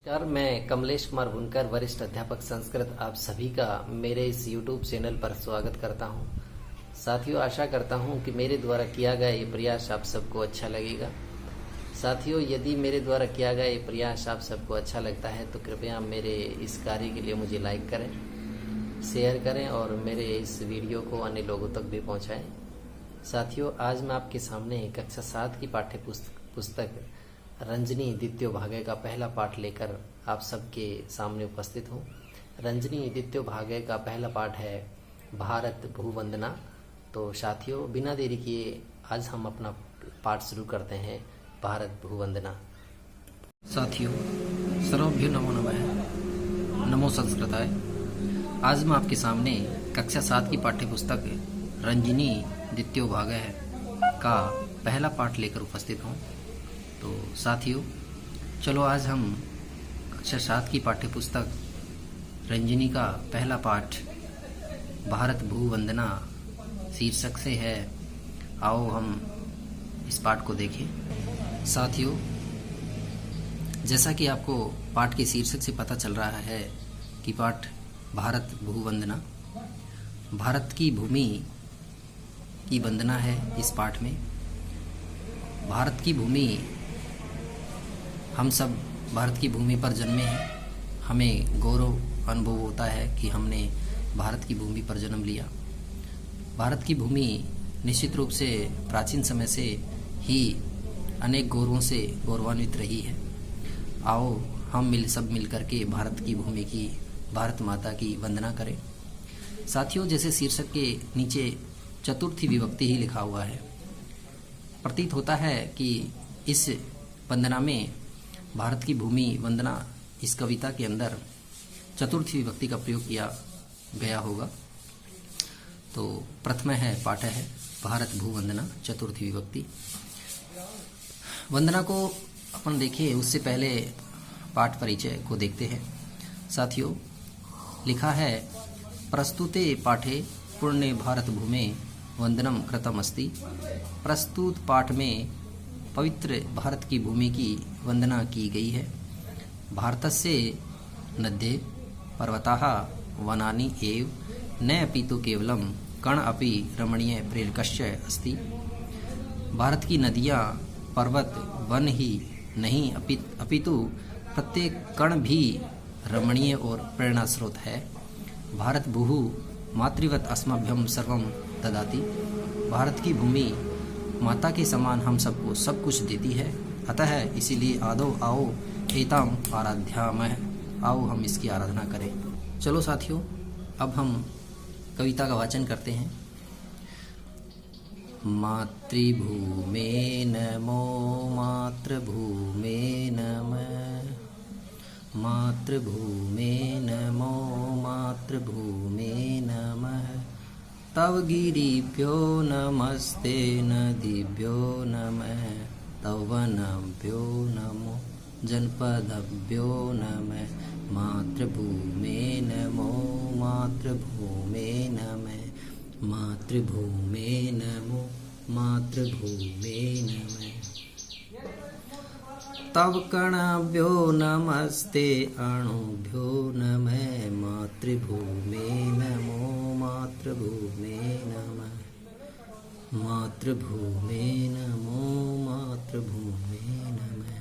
नमस्कार, मैं कमलेश कुमार बुनकर, वरिष्ठ अध्यापक संस्कृत, आप सभी का मेरे इस YouTube चैनल पर स्वागत करता हूं। साथियों, आशा करता हूं कि मेरे द्वारा किया गया ये प्रयास आप सबको अच्छा लगेगा। साथियों, यदि मेरे द्वारा किया गया ये प्रयास आप सबको अच्छा लगता है तो कृपया मेरे इस कार्य के लिए मुझे लाइक करें, शेयर करें और मेरे इस वीडियो को अन्य लोगों तक भी पहुँचाएँ। साथियों, आज मैं आपके सामने कक्षा 7 की पाठ्य पुस्तक रंजनी द्वितीय भागे का पहला पाठ लेकर आप सबके सामने उपस्थित हूँ। रंजनी द्वितीय भागे का पहला पाठ है भारत भूवंदना। तो साथियों, बिना देरी किए आज हम अपना पाठ शुरू करते हैं, भारत भूवंदना। साथियों, सर्वभ्यो नमो नमः, नमो संस्कृताय। आज मैं आपके सामने कक्षा 7 की पाठ्य पुस्तक रंजनी द्वितीय भाग का पहला पाठ लेकर उपस्थित हूँ। तो साथियों, चलो आज हम कक्षा 7 की पाठ्य पुस्तक रंजनी का पहला पाठ भारत भूवंदना शीर्षक से है। आओ हम इस पाठ को देखें। साथियों, जैसा कि आपको पाठ के शीर्षक से पता चल रहा है कि पाठ भारत भूवंदना, भारत की भूमि की वंदना है। इस पाठ में भारत की भूमि, हम सब भारत की भूमि पर जन्मे हैं। हमें गौरव अनुभव होता है कि हमने भारत की भूमि पर जन्म लिया। भारत की भूमि निश्चित रूप से प्राचीन समय से ही अनेक गौरवों से गौरवान्वित रही है। आओ हम सब मिल करके भारत की भूमि की, भारत माता की वंदना करें। साथियों, जैसे शीर्षक के नीचे चतुर्थी विभक्ति ही लिखा हुआ है, प्रतीत होता है कि इस वंदना में भारत की भूमि वंदना, इस कविता के अंदर चतुर्थी विभक्ति का प्रयोग किया गया होगा। तो प्रथम है पाठ है भारत भूवंदना, चतुर्थी विभक्ति। वंदना को अपन देखें उससे पहले पाठ परिचय को देखते हैं। साथियों, लिखा है प्रस्तुते पाठे पुण्य भारत भूमे वंदनम कृतम अस्ति। प्रस्तुत पाठ में पवित्र भारत की भूमि की वंदना की गई है। भारतस्य नद्ये पर्वताः वनानि एव न अपितु केवलम कण अपि रमणीय प्रेरकस्य अस्ति। भारत की नदियाँ, पर्वत, वन ही नहीं अपितु प्रत्येक कण भी रमणीय और प्रेरणा स्रोत है। भारत भूः मातृवत अस्मभ्यं सर्वं ददाति। भारत की भूमि माता के समान हम सबको सब कुछ देती है। अतः इसीलिए आओ एताम आराध्यामः, आओ हम इसकी आराधना करें। चलो साथियों, अब हम कविता का वाचन करते हैं। मातृभूमे नमो मातृभूमे नमः, मातृभूमे नमो मातृभूमे नमः। तव गिरिभ्यो नमस्ते नदीभ्यो नमः, तव वनेभ्यो नमो जनपदेभ्यो नमः। मातृभूमे नमो मातृभूमे नमः, मातृभूमे नमो मातृभूमे नमः। तव कणाभ्यो नमस्ते अणुभ्यो नमः। मातृभूमे नमो मातृभूमे नमः, मातृभूमे नमो मातृभूमे नमः।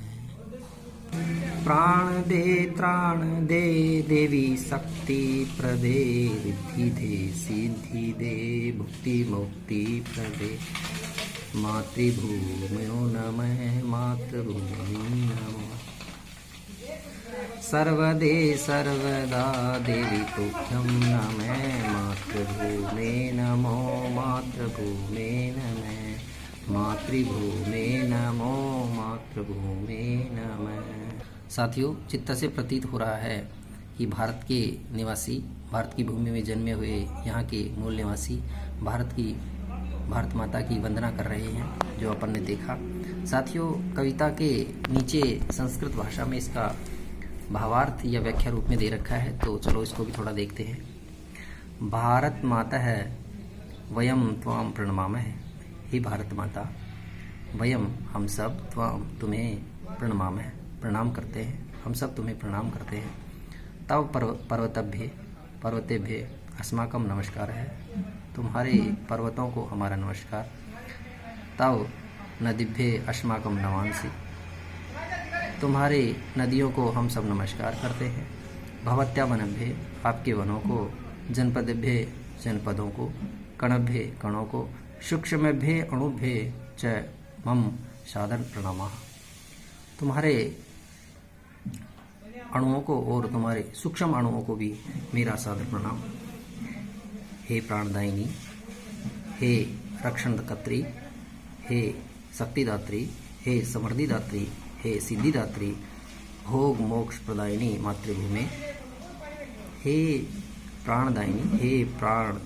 प्राण दे त्राण दे देवी शक्ति प्रदे, रिद्धि दे सिद्धि दे भुक्ति मुक्ति प्रदे। मातृभूम्यो नमः मातृभूमि नमः। सर्वदे सर्वदा देवी तुभ्यं नमः। मातृभूमे नमो मातृभूमे नमः, मातृभूमे नमो मातृभूमे नमः। साथियों, चित्त से प्रतीत हो रहा है कि भारत के निवासी, भारत की भूमि में जन्मे हुए यहाँ के मूल निवासी भारत माता की वंदना कर रहे हैं, जो अपन ने देखा। साथियों, कविता के नीचे संस्कृत भाषा में इसका भावार्थ या व्याख्या रूप में दे रखा है। तो चलो इसको भी थोड़ा देखते हैं। भारत माता है वयम त्वाम प्रणमामः। हे भारत माता, वयम हम सब त्वाम तुम्हें प्रणमामः प्रणाम करते हैं। हम सब तुम्हें प्रणाम करते हैं। तव पर्वतेभ्य अस्माकं नमस्कार है, तुम्हारे पर्वतों को हमारा नमस्कार। तव नदीभ्य अस्माकं नमांसि, तुम्हारे नदियों को हम सब नमस्कार करते हैं। भवत्या वनभ्य, आपके वनों को। जनपदेभ्य, जनपदों को। कणभ्य, कणों को। सूक्ष्मेभ्य अणुभ्य च मम सादर प्रणामः, तुम्हारे अणुओं को और तुम्हारे सूक्ष्म अणुओं को भी मेरा सादर प्रणाम। हे प्राणदायिनी, हे रक्षणकर्त्री, हे शक्तिदात्री, हे समृद्धिदात्री, हे सिद्धिदात्री, भोग मोक्ष प्रदायिनी मातृभूमि। हे प्राणदायिनी, हे प्राण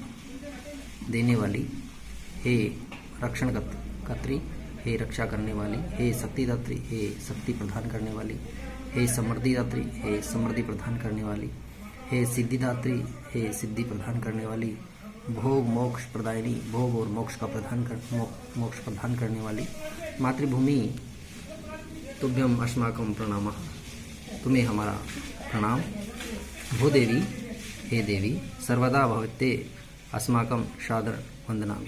देने वाली, हे रक्षणकर्त्री, हे रक्षा करने वाली, हे शक्तिदात्री, हे शक्ति प्रदान करने वाली, हे समृद्धिदात्री, हे समृद्धि प्रदान करने वाली, हे सिद्धिदात्री, हे सिद्धि प्रदान करने वाली, भोग मोक्ष प्रदायिनी, भोग और मोक्ष प्रदान करने वाली मातृभूमि। तुभ्यम अस्माकं प्रणामः, तुम्हें हमारा प्रणाम। भूदेवी, हे देवी, सर्वदा भवते अस्माकं सादर वंदना,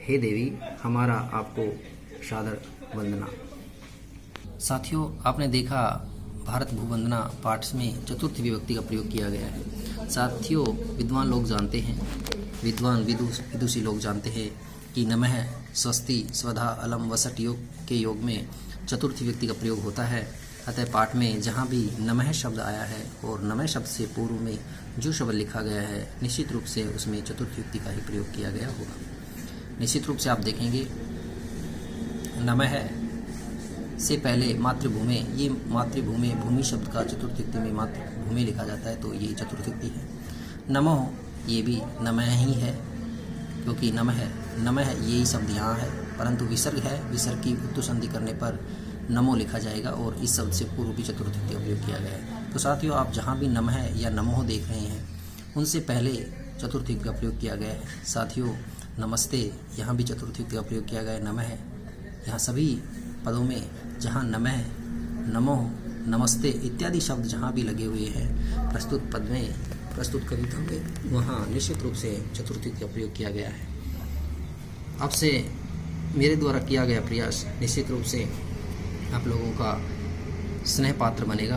हे देवी हमारा आपको सादर वंदना। साथियों, आपने देखा भारत भूवंदना पाठ में चतुर्थी विभक्ति का प्रयोग किया गया है। साथियों, विद्वान लोग जानते हैं, विद्वान विदुषी लोग जानते हैं कि नमः, स्वस्ति, स्वधा, अलम, वसट योग के योग में चतुर्थी विभक्ति का प्रयोग होता है। अतः पाठ में जहाँ भी नमः शब्द आया है और नमः शब्द से पूर्व में जो शब्द लिखा गया है, निश्चित रूप से उसमें चतुर्थी विभक्ति का ही प्रयोग किया गया होगा। निश्चित रूप से आप देखेंगे नमः से पहले मातृभूमि, ये मातृभूमि, भूमि शब्द का चतुर्थी विभक्ति में मातृभूमि लिखा जाता है, तो ये चतुर्थी विभक्ति है। नमो, ये भी नमः ही है, क्योंकि नमः यही शब्द यहाँ है, परंतु विसर्ग है, विसर्ग की उत्तु संधि करने पर नमो लिखा जाएगा और इस शब्द से पूर्व भी चतुर्थी विभक्ति का प्रयोग किया गया है। तो साथियों, आप जहाँ भी नमः या नमो देख रहे हैं, उनसे पहले चतुर्थी विभक्ति का प्रयोग किया गया है। साथियों, नमस्ते, यहाँ भी चतुर्थी विभक्ति का प्रयोग किया गया है। नमः, यहाँ सभी पदों में जहाँ नमः, नमो, नमस्ते इत्यादि शब्द जहाँ भी लगे हुए हैं प्रस्तुत पद में, प्रस्तुत कविता में, वहाँ निश्चित रूप से चतुर्थी विभक्ति का प्रयोग किया गया है। अब से मेरे द्वारा किया गया प्रयास निश्चित रूप से आप लोगों का स्नेह पात्र बनेगा।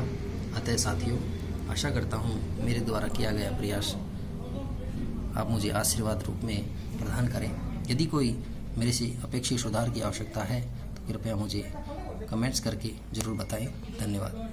अतः साथियों, आशा करता हूँ मेरे द्वारा किया गया प्रयास आप मुझे आशीर्वाद रूप में प्रदान करें। यदि कोई मेरे से अपेक्षित सुधार की आवश्यकता है तो कृपया मुझे कमेंट्स करके ज़रूर बताएं। धन्यवाद।